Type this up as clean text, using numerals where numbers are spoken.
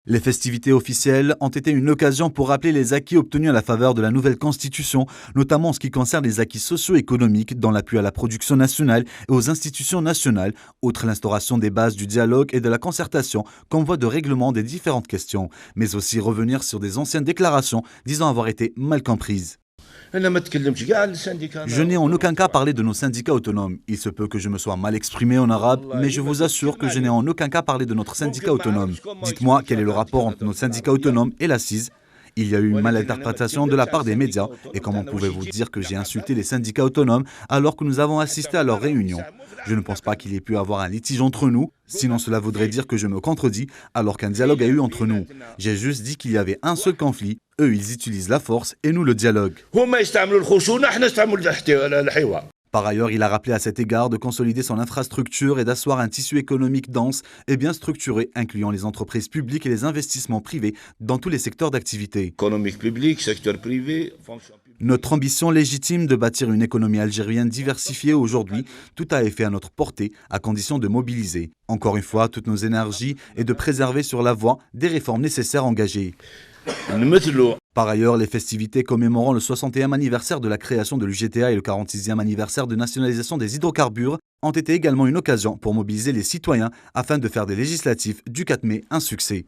Les festivités officielles ont été une occasion pour rappeler les acquis obtenus à la faveur de la nouvelle constitution, notamment en ce qui concerne les acquis socio-économiques dans l'appui à la production nationale et aux institutions nationales, outre l'instauration des bases du dialogue et de la concertation comme voie de règlement des différentes questions, mais aussi revenir sur des anciennes déclarations disant avoir été mal comprises. Je n'ai en aucun cas parlé de nos syndicats autonomes. Il se peut que je me sois mal exprimé en arabe, mais je vous assure que je n'ai en aucun cas parlé de notre syndicat autonome. Dites-moi quel est le rapport entre nos syndicats autonomes et l'Assise. Il y a eu une malinterprétation de la part des médias, et comment pouvez-vous dire que j'ai insulté les syndicats autonomes alors que nous avons assisté à leur réunion? Je ne pense pas qu'il y ait pu avoir un litige entre nous, sinon cela voudrait dire que je me contredis alors qu'un dialogue a eu entre nous. J'ai juste dit qu'il y avait un seul conflit, eux ils utilisent la force et nous le dialogue. Par ailleurs, il a rappelé à cet égard de consolider son infrastructure et d'asseoir un tissu économique dense et bien structuré, incluant les entreprises publiques et les investissements privés dans tous les secteurs d'activité. Économique public, secteur privé, fonction publique. Notre ambition légitime de bâtir une économie algérienne diversifiée aujourd'hui, tout a été à notre portée, à condition de mobiliser, encore une fois, toutes nos énergies et de préserver sur la voie des réformes nécessaires engagées. Par ailleurs, les festivités commémorant le 61e anniversaire de la création de l'UGTA et le 46e anniversaire de nationalisation des hydrocarbures ont été également une occasion pour mobiliser les citoyens afin de faire des législatives du 4 mai un succès.